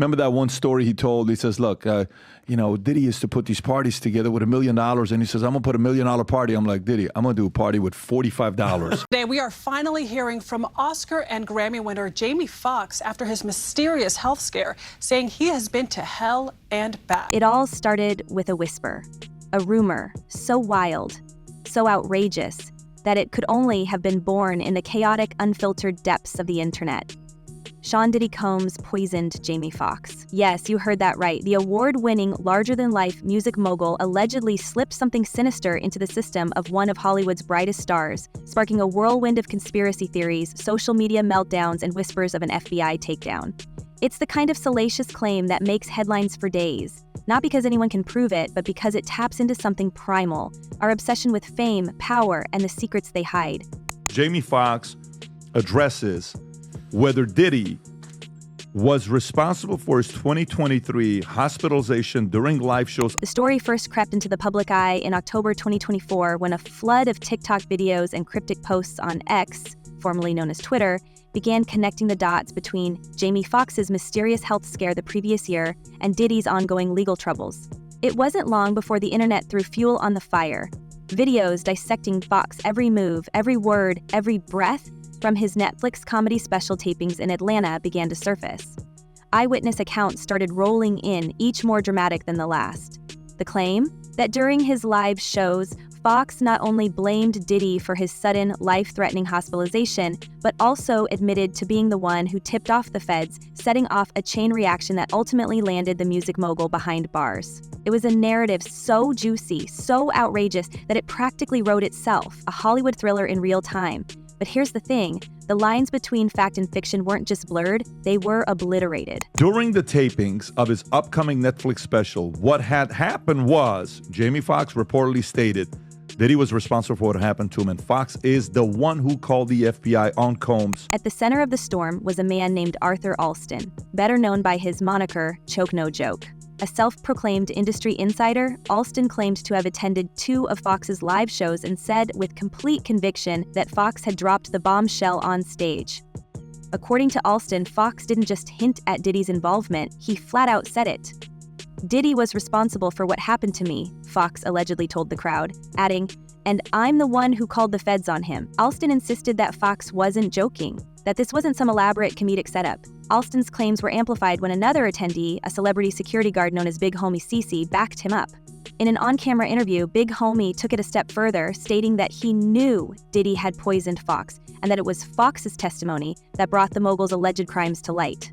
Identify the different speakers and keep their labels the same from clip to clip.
Speaker 1: Remember that one story he told? He says, look, Diddy used to put these parties together with $1 million. And he says, I'm going to put $1 million party. I'm like, Diddy, I'm going to do a party with $45.
Speaker 2: Today, we are finally hearing from Oscar and Grammy winner Jamie Foxx after his mysterious health scare, saying he has been to hell and back.
Speaker 3: It all started with a whisper, a rumor so wild, so outrageous, that it could only have been born in the chaotic, unfiltered depths of the internet. Sean Diddy Combs poisoned Jamie Foxx. Yes, you heard that right. The award-winning, larger-than-life music mogul allegedly slipped something sinister into the system of one of Hollywood's brightest stars, sparking a whirlwind of conspiracy theories, social media meltdowns, and whispers of an FBI takedown. It's the kind of salacious claim that makes headlines for days, not because anyone can prove it, but because it taps into something primal, our obsession with fame, power, and the secrets they hide.
Speaker 1: Jamie Foxx addresses whether Diddy was responsible for his 2023 hospitalization during live shows.
Speaker 3: The story first crept into the public eye in October 2024 when a flood of TikTok videos and cryptic posts on X, formerly known as Twitter, began connecting the dots between Jamie Foxx's mysterious health scare the previous year and Diddy's ongoing legal troubles. It wasn't long before the internet threw fuel on the fire. Videos dissecting Foxx' every move, every word, every breath from his Netflix comedy special tapings in Atlanta began to surface. Eyewitness accounts started rolling in, each more dramatic than the last. The claim that during his live shows, Foxx not only blamed Diddy for his sudden, life-threatening hospitalization, but also admitted to being the one who tipped off the feds, setting off a chain reaction that ultimately landed the music mogul behind bars. It was a narrative so juicy, so outrageous, that it practically wrote itself, a Hollywood thriller in real time. But here's the thing, the lines between fact and fiction weren't just blurred, they were obliterated.
Speaker 1: During the tapings of his upcoming Netflix special, what had happened was, Jamie Foxx reportedly stated that he was responsible for what happened to him, and Foxx is the one who called the FBI on Combs.
Speaker 3: At the center of the storm was a man named Arthur Alston, better known by his moniker, Choke No Joke. A self-proclaimed industry insider, Alston claimed to have attended 2 of Foxx's live shows and said with complete conviction that Foxx had dropped the bombshell on stage. According to Alston, Foxx didn't just hint at Diddy's involvement, he flat out said it. Diddy was responsible for what happened to me, Foxx allegedly told the crowd, adding, "And I'm the one who called the feds on him." Alston insisted that Foxx wasn't joking, that this wasn't some elaborate comedic setup. Alston's claims were amplified when another attendee, a celebrity security guard known as Big Homie Cece, backed him up. In an on-camera interview, Big Homie took it a step further, stating that he knew Diddy had poisoned Foxx, and that it was Foxx's testimony that brought the mogul's alleged crimes to light.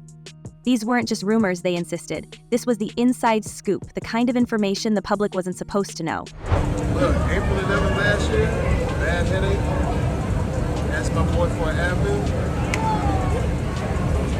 Speaker 3: These weren't just rumors, they insisted. This was the inside scoop, the kind of information the public wasn't supposed to know.
Speaker 4: Look, April 11th last year, bad headache. Asked my boy for an Advil.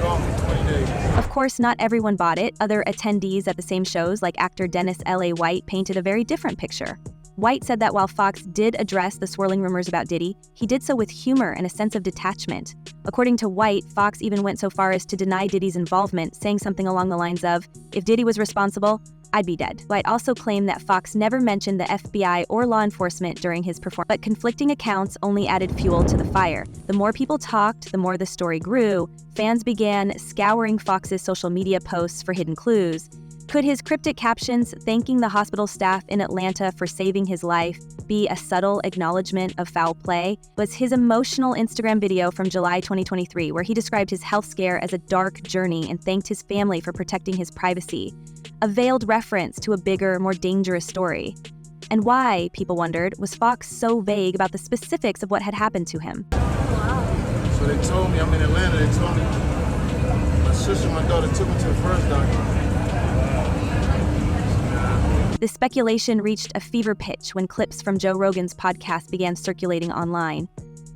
Speaker 4: Gone for 20 days.
Speaker 3: Of course, not everyone bought it. Other attendees at the same shows, like actor Dennis L.A. White, painted a very different picture. White said that while Foxx did address the swirling rumors about Diddy, he did so with humor and a sense of detachment. According to White, Foxx even went so far as to deny Diddy's involvement, saying something along the lines of, "If Diddy was responsible, I'd be dead." White also claimed that Foxx never mentioned the FBI or law enforcement during his performance, but conflicting accounts only added fuel to the fire. The more people talked, the more the story grew. Fans began scouring Foxx's social media posts for hidden clues. Could his cryptic captions thanking the hospital staff in Atlanta for saving his life be a subtle acknowledgement of foul play? Was his emotional Instagram video from July 2023, where he described his health scare as a dark journey and thanked his family for protecting his privacy, a veiled reference to a bigger, more dangerous story? And why, people wondered, was Foxx so vague about the specifics of what had happened to him?
Speaker 4: So they told me, I'm in Atlanta, they told me, my sister and my daughter took me to the first doctor.
Speaker 3: The speculation reached a fever pitch when clips from Joe Rogan's podcast began circulating online.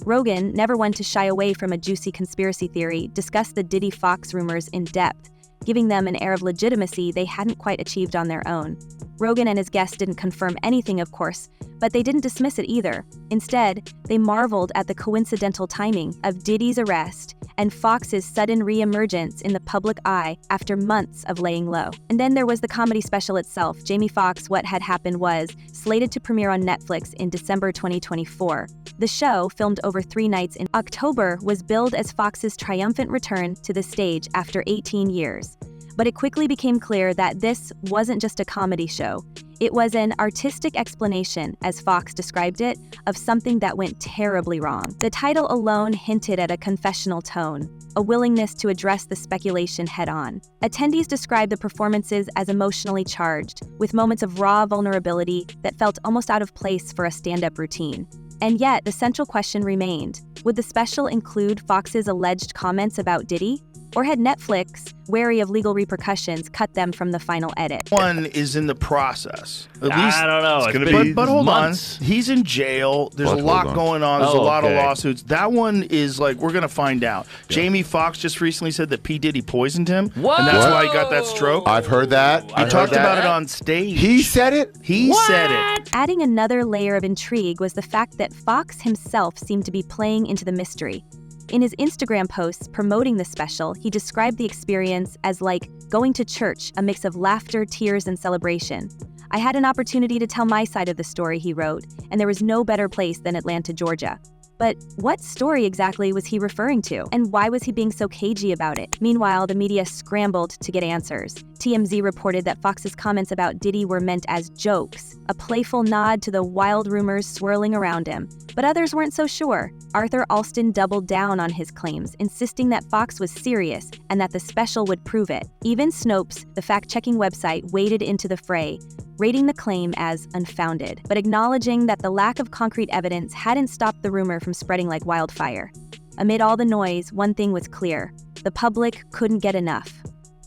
Speaker 3: Rogan, never one to shy away from a juicy conspiracy theory, discussed the Diddy Foxx rumors in depth, giving them an air of legitimacy they hadn't quite achieved on their own. Rogan and his guests didn't confirm anything, of course, but they didn't dismiss it either. Instead, they marveled at the coincidental timing of Diddy's arrest and Foxx's sudden re-emergence in the public eye after months of laying low. And then there was the comedy special itself, Jamie Foxx, What Had Happened Was, slated to premiere on Netflix in December 2024. The show, filmed over 3 nights in October, was billed as Foxx's triumphant return to the stage after 18 years. But it quickly became clear that this wasn't just a comedy show. It was an artistic explanation, as Fox described it, of something that went terribly wrong. The title alone hinted at a confessional tone, a willingness to address the speculation head-on. Attendees described the performances as emotionally charged, with moments of raw vulnerability that felt almost out of place for a stand-up routine. And yet, the central question remained: would the special include Fox's alleged comments about Diddy? Or had Netflix, wary of legal repercussions, cut them from the final edit?
Speaker 5: One is in the process. At least,
Speaker 6: I don't know.
Speaker 1: It's gonna be
Speaker 5: but hold
Speaker 6: months.
Speaker 5: on. He's in jail. There's
Speaker 1: But
Speaker 5: a lot
Speaker 1: hold on.
Speaker 5: going on. There's a
Speaker 6: Oh,
Speaker 5: lot of
Speaker 6: okay.
Speaker 5: lawsuits. That one is like, we're going to find out. Jamie Foxx just recently said that P. Diddy poisoned him.
Speaker 6: Whoa!
Speaker 5: And that's why he got that stroke.
Speaker 7: I've heard that.
Speaker 5: He talked about it on stage.
Speaker 7: He said it?
Speaker 5: He said it.
Speaker 3: Adding another layer of intrigue was the fact that Fox himself seemed to be playing into the mystery. In his Instagram posts promoting the special, he described the experience as like going to church, a mix of laughter, tears, and celebration. I had an opportunity to tell my side of the story, he wrote, and there was no better place than Atlanta, Georgia. But what story exactly was he referring to? And why was he being so cagey about it? Meanwhile, the media scrambled to get answers. TMZ reported that Fox's comments about Diddy were meant as jokes, a playful nod to the wild rumors swirling around him. But others weren't so sure. Arthur Alston doubled down on his claims, insisting that Fox was serious and that the special would prove it. Even Snopes, the fact-checking website, waded into the fray, rating the claim as unfounded, but acknowledging that the lack of concrete evidence hadn't stopped the rumor from spreading like wildfire. Amid all the noise, one thing was clear: the public couldn't get enough.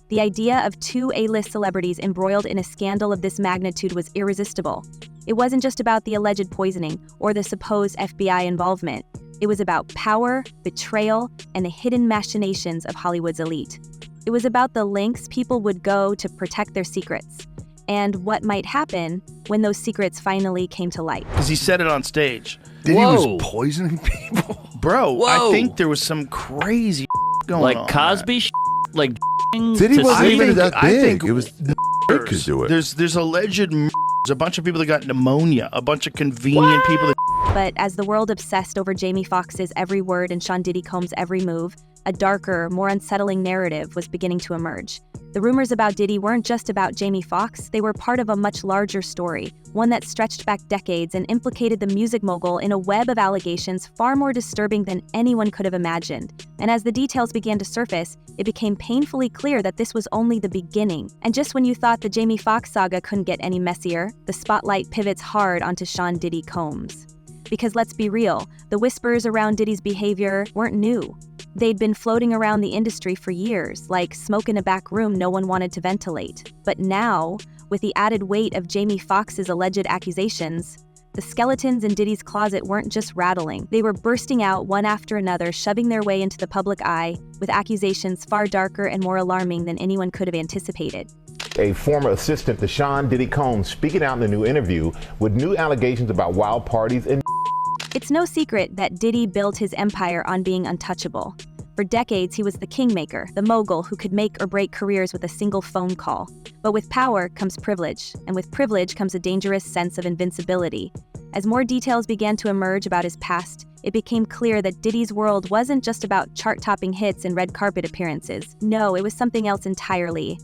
Speaker 3: The idea of two A-list celebrities embroiled in a scandal of this magnitude was irresistible. It wasn't just about the alleged poisoning or the supposed FBI involvement. It was about power, betrayal, and the hidden machinations of Hollywood's elite. It was about the lengths people would go to protect their secrets, and what might happen when those secrets finally came to light.
Speaker 5: Because he said it on stage.
Speaker 7: Diddy
Speaker 6: Whoa.
Speaker 7: was poisoning people.
Speaker 5: Bro, I
Speaker 6: Whoa.
Speaker 5: think there was some crazy going
Speaker 6: Like
Speaker 5: on.
Speaker 6: Cosby like
Speaker 7: Diddy
Speaker 6: to
Speaker 7: wasn't
Speaker 6: sleep?
Speaker 7: even that
Speaker 5: I
Speaker 7: big.
Speaker 5: think
Speaker 7: It was could do it.
Speaker 5: There's alleged murders, a bunch of people that got pneumonia, a bunch of convenient people that
Speaker 3: But as the world obsessed over Jamie Foxx's every word and Sean Diddy Combs' every move, a darker, more unsettling narrative was beginning to emerge. The rumors about Diddy weren't just about Jamie Foxx, they were part of a much larger story, one that stretched back decades and implicated the music mogul in a web of allegations far more disturbing than anyone could have imagined. And as the details began to surface, it became painfully clear that this was only the beginning. And just when you thought the Jamie Foxx saga couldn't get any messier, the spotlight pivots hard onto Sean Diddy Combs. Because let's be real, the whispers around Diddy's behavior weren't new. They'd been floating around the industry for years, like smoke in a back room no one wanted to ventilate. But now, with the added weight of Jamie Foxx's alleged accusations, the skeletons in Diddy's closet weren't just rattling. They were bursting out one after another, shoving their way into the public eye, with accusations far darker and more alarming than anyone could have anticipated.
Speaker 8: A former assistant to Sean Diddy Combs speaking out in the new interview with new allegations about wild parties and
Speaker 3: It's no secret that Diddy built his empire on being untouchable. For decades, he was the kingmaker, the mogul who could make or break careers with a single phone call. But with power comes privilege, and with privilege comes a dangerous sense of invincibility. As more details began to emerge about his past, it became clear that Diddy's world wasn't just about chart-topping hits and red carpet appearances. No, it was something else entirely.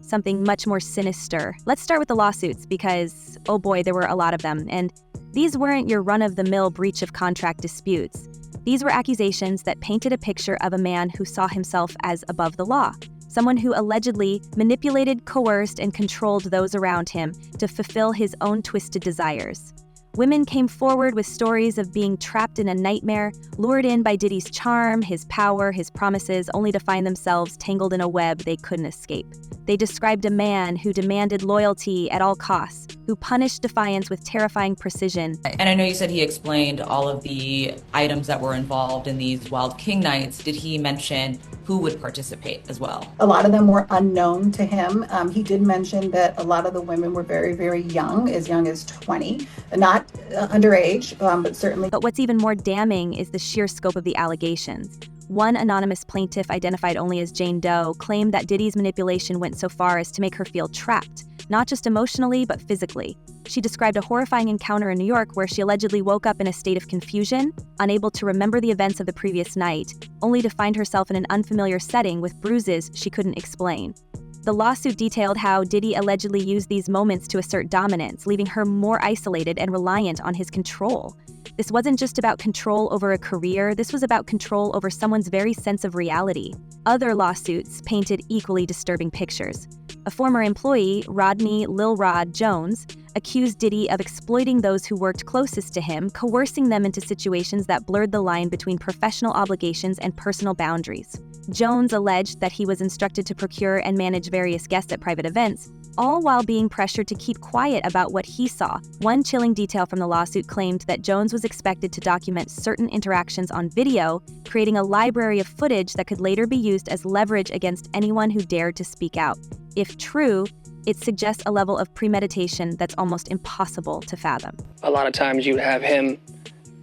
Speaker 3: Something much more sinister. Let's start with the lawsuits because, oh boy, there were a lot of them, and these weren't your run-of-the-mill breach of contract disputes. These were accusations that painted a picture of a man who saw himself as above the law, someone who allegedly manipulated, coerced, and controlled those around him to fulfill his own twisted desires. Women came forward with stories of being trapped in a nightmare, lured in by Diddy's charm, his power, his promises, only to find themselves tangled in a web they couldn't escape. They described a man who demanded loyalty at all costs, who punished defiance with terrifying precision.
Speaker 9: And I know you said he explained all of the items that were involved in these Wild King nights. Did he mention who would participate as well?
Speaker 10: A lot of them were unknown to him. He did mention that a lot of the women were very, very young as 20, not underage, but certainly.
Speaker 3: But what's even more damning is the sheer scope of the allegations. One anonymous plaintiff, identified only as Jane Doe, claimed that Diddy's manipulation went so far as to make her feel trapped, not just emotionally, but physically. She described a horrifying encounter in New York where she allegedly woke up in a state of confusion, unable to remember the events of the previous night, only to find herself in an unfamiliar setting with bruises she couldn't explain. The lawsuit detailed how Diddy allegedly used these moments to assert dominance, leaving her more isolated and reliant on his control. This wasn't just about control over a career, this was about control over someone's very sense of reality. Other lawsuits painted equally disturbing pictures. A former employee, Rodney Lil Rod Jones, accused Diddy of exploiting those who worked closest to him, coercing them into situations that blurred the line between professional obligations and personal boundaries. Jones alleged that he was instructed to procure and manage various guests at private events, all while being pressured to keep quiet about what he saw. One chilling detail from the lawsuit claimed that Jones was expected to document certain interactions on video, creating a library of footage that could later be used as leverage against anyone who dared to speak out. If true, it suggests a level of premeditation that's almost impossible to fathom.
Speaker 6: A lot of times you'd have him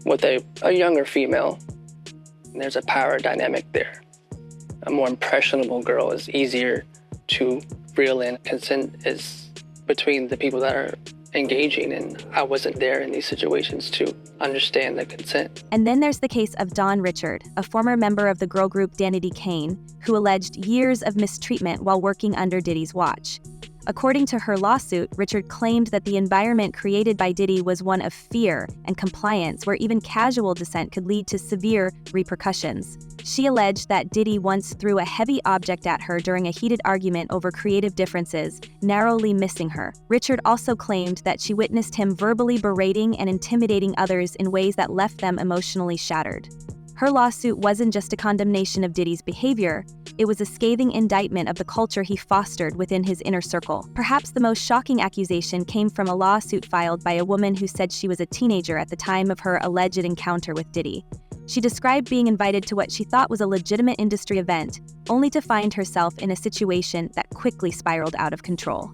Speaker 6: with a younger female, and there's a power dynamic there. A more impressionable girl is easier to reel in. Consent is between the people that are engaging, and I wasn't there in these situations to understand the consent.
Speaker 3: And then there's the case of Dawn Richard, a former member of the girl group Danity Kane, who alleged years of mistreatment while working under Diddy's watch. According to her lawsuit, Richard claimed that the environment created by Diddy was one of fear and compliance, where even casual dissent could lead to severe repercussions. She alleged that Diddy once threw a heavy object at her during a heated argument over creative differences, narrowly missing her. Richard also claimed that she witnessed him verbally berating and intimidating others in ways that left them emotionally shattered. Her lawsuit wasn't just a condemnation of Diddy's behavior, it was a scathing indictment of the culture he fostered within his inner circle. Perhaps the most shocking accusation came from a lawsuit filed by a woman who said she was a teenager at the time of her alleged encounter with Diddy. She described being invited to what she thought was a legitimate industry event, only to find herself in a situation that quickly spiraled out of control.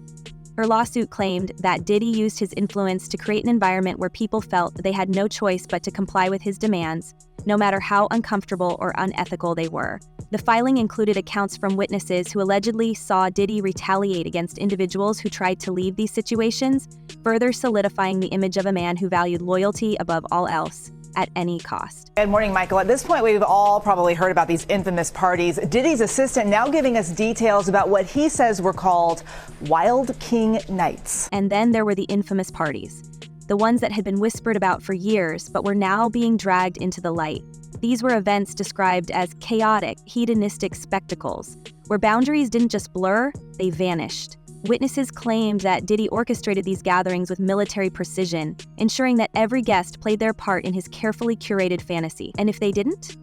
Speaker 3: Her lawsuit claimed that Diddy used his influence to create an environment where people felt they had no choice but to comply with his demands, no matter how uncomfortable or unethical they were. The filing included accounts from witnesses who allegedly saw Diddy retaliate against individuals who tried to leave these situations, further solidifying the image of a man who valued loyalty above all else, at any cost.
Speaker 11: Good morning, Michael. At this point, we've all probably heard about these infamous parties. Diddy's assistant now giving us details about what he says were called Wild King Nights.
Speaker 3: And then there were the infamous parties, the ones that had been whispered about for years but were now being dragged into the light. These were events described as chaotic, hedonistic spectacles, where boundaries didn't just blur, they vanished. Witnesses claimed that Diddy orchestrated these gatherings with military precision, ensuring that every guest played their part in his carefully curated fantasy. And if they didn't?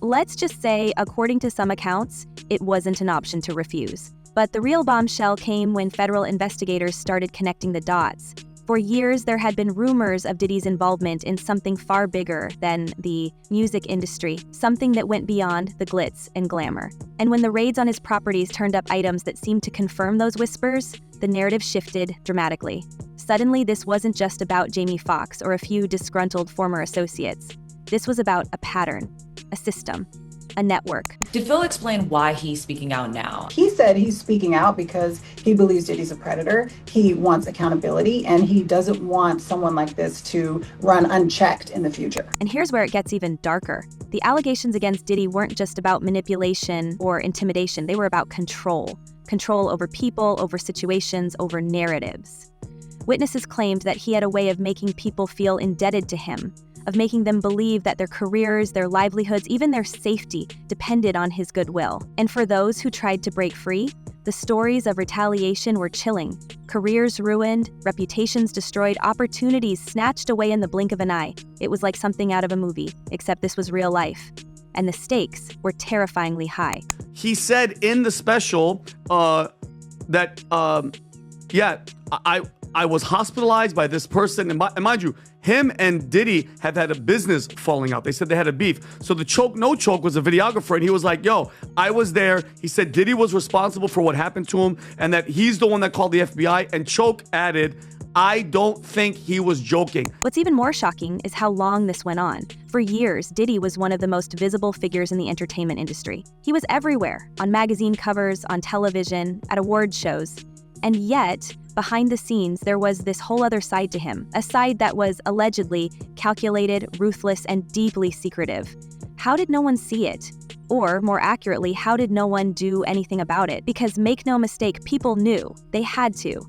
Speaker 3: Let's just say, according to some accounts, it wasn't an option to refuse. But the real bombshell came when federal investigators started connecting the dots. For years, there had been rumors of Diddy's involvement in something far bigger than the music industry, something that went beyond the glitz and glamour. And when the raids on his properties turned up items that seemed to confirm those whispers, the narrative shifted dramatically. Suddenly, this wasn't just about Jamie Foxx or a few disgruntled former associates. This was about a pattern, a system, a network.
Speaker 9: Did Phil explain why he's speaking out now?
Speaker 10: He said he's speaking out because he believes Diddy's a predator. He wants accountability, and he doesn't want someone like this to run unchecked in the future.
Speaker 3: And here's where it gets even darker. The allegations against Diddy weren't just about manipulation or intimidation. They were about control. Control over people, over situations, over narratives. Witnesses claimed that he had a way of making people feel indebted to him, of making them believe that their careers, their livelihoods, even their safety depended on his goodwill. And for those who tried to break free, the stories of retaliation were chilling. Careers ruined, reputations destroyed, opportunities snatched away in the blink of an eye. It was like something out of a movie, except this was real life. And the stakes were terrifyingly high.
Speaker 12: He said in the special that, I was hospitalized by this person. And mind you, him and Diddy have had a business falling out. They said they had a beef. So the Choke No Choke was a videographer, and he was like, yo, I was there. He said Diddy was responsible for what happened to him and that he's the one that called the FBI. And Choke added, I don't think he was joking.
Speaker 3: What's even more shocking is how long this went on. For years, Diddy was one of the most visible figures in the entertainment industry. He was everywhere, on magazine covers, on television, at award shows. And yet, behind the scenes, there was this whole other side to him, a side that was allegedly calculated, ruthless, and deeply secretive. How did no one see it? Or, more accurately, how did no one do anything about it? Because make no mistake, people knew. They had to.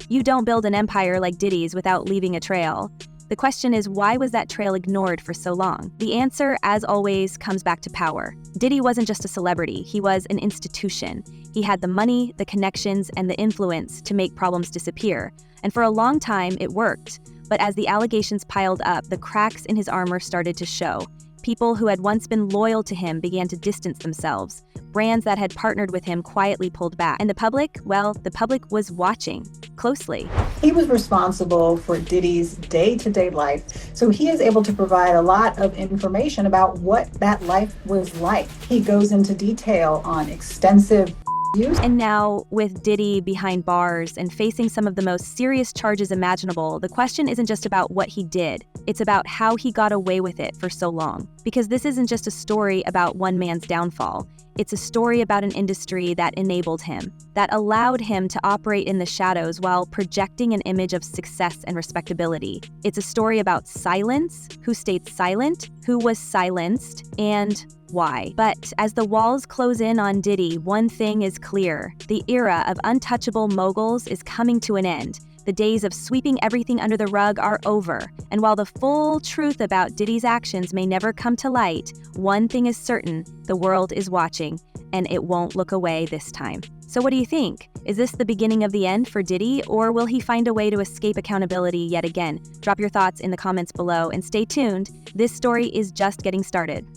Speaker 3: You don't build an empire like Diddy's without leaving a trail. The question is, why was that trail ignored for so long? The answer, as always, comes back to power. Diddy wasn't just a celebrity, he was an institution. He had the money, the connections, and the influence to make problems disappear. And for a long time, it worked. But as the allegations piled up, the cracks in his armor started to show. People who had once been loyal to him began to distance themselves. Brands that had partnered with him quietly pulled back. And the public, well, the public was watching closely.
Speaker 10: He was responsible for Diddy's day-to-day life, so he is able to provide a lot of information about what that life was like. He goes into detail on extensive use.
Speaker 3: And now, with Diddy behind bars and facing some of the most serious charges imaginable, the question isn't just about what he did. It's about how he got away with it for so long. Because this isn't just a story about one man's downfall. It's a story about an industry that enabled him, that allowed him to operate in the shadows while projecting an image of success and respectability. It's a story about silence, who stayed silent, who was silenced, and why. But as the walls close in on Diddy, one thing is clear. The era of untouchable moguls is coming to an end. The days of sweeping everything under the rug are over. And while the full truth about Diddy's actions may never come to light, one thing is certain: the world is watching, and it won't look away this time. So what do you think? Is this the beginning of the end for Diddy, or will he find a way to escape accountability yet again? Drop your thoughts in the comments below and stay tuned. This story is just getting started.